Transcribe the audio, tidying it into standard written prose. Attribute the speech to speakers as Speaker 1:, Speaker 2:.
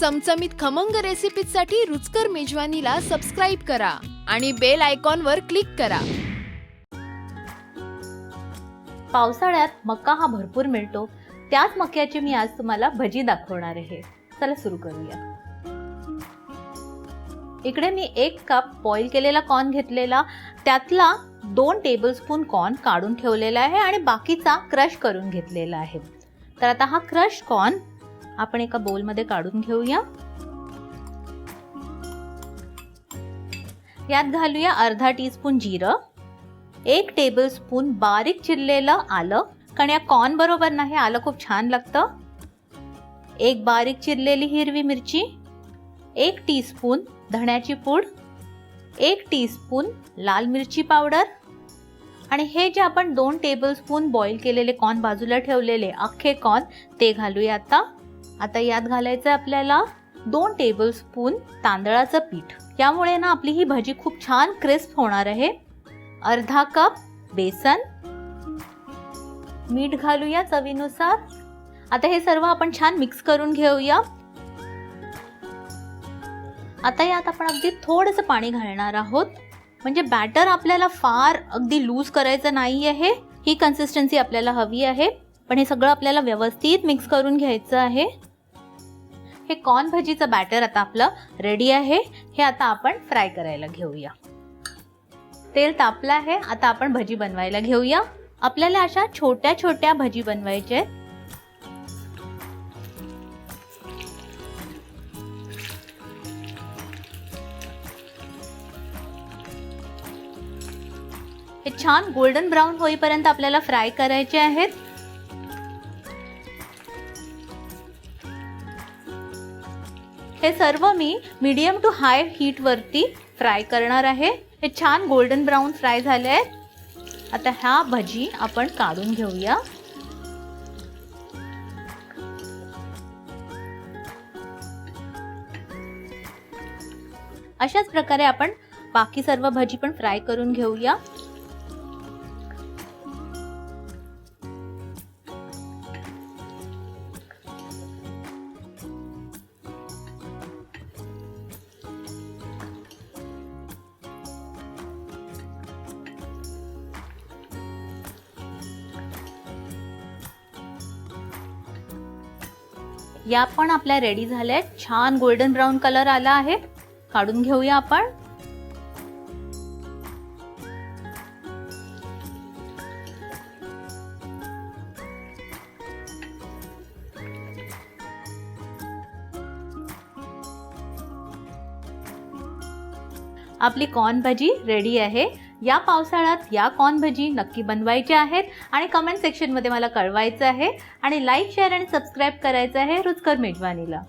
Speaker 1: चमचमीत खमंग रेसिपीसाठी रुचकर मेजवानीला सबस्क्राइब करा आणि बेल आयकॉनवर क्लिक करा।
Speaker 2: पावसाळ्यात मका हा भरपूर मिळतो, त्याच मक्याची मी आज तुम्हाला भजी दाखवणार आहे। चला सुरू करूया। इकडे मी 1 कप बॉईल केलेला कॉर्न घेतलेला, त्यातला 2 टेबलस्पून कॉर्न काढून ठेवलेला आहे आणि बाकीचा क्रश करून घेतलेला आहे। तर आता हा क्रश कॉर्न आपण एका बाउल मध्ये काढून घेऊया। यात घालूया अर्धा टीस्पून जिरं, 1 टेबलस्पून बारीक चिरलेलं आलं, कारण या कॉर्न बरोबर नाही आलं खूप छान लागतं, 1 बारीक चिरलेली हिरवी मिरची, 1 टीस्पून धण्याची पूड, 1 टीस्पून लाल मिरची पावडर आणि हे जे आपण 2 टेबलस्पून बॉईल केलेले कॉर्न बाजूला ठेवलेले अख्खे कॉर्न ते घालूया। आता यात घालायचं आपल्याला 2 टेबलस्पून तांदळाचं पीठ, यामुळे ना आपली ही भजी खूप छान क्रिस्प होणार आहे। अर्धा कप बेसन, मीठ घालूया चवीनुसार। आता हे सर्व आपण छान मिक्स करून घेऊया। आता यात आपण अगदी थोडंसं पाणी घालणार आहोत, म्हणजे बॅटर आपल्याला फार अगदी लूज करायचं नाही आहे, ही कन्सिस्टन्सी आपल्याला हवी आहे। पण हे सगळं आपल्याला व्यवस्थित मिक्स करून घ्यायचं आहे। हे कॉर्न भजीचं बॅटर आता आपलं रेडी आहे। हे आता आपण फ्राय करायला घेऊया। तेल तापलं आहे, आता आपण भजी बनवायला घेऊया। आपल्याला अशा छोट्या छोट्या भजी बनवायच्या आहेत। हे छान गोल्डन ब्राउन होईपर्यंत आपल्याला फ्राय करायचे आहेत। हे सर्व मी मीडियम टू हाय हीट वरती फ्राय करणार आहे। हे छान गोल्डन ब्राउन फ्राय झाले आहेत। आता ह्या भजी आपण काढून घेऊया। अशाच प्रकारे आपण बाकी सर्व भजी पण फ्राय करून घेऊया। या पण आपल्या रेडी झाल्या, छान गोल्डन ब्राउन कलर आला आहे। काढून घेऊया आपण। आपली कॉर्न भजी रेडी आहे। या पावसाळ्यात या कॉर्न भजी नक्की बनवायची आहेत आणि कमेंट सेक्शन मध्ये मला कळवायचं आहे आणि लाईक, शेअर आणि सबस्क्राइब करायचं आहे रुचकर मेजवानीला।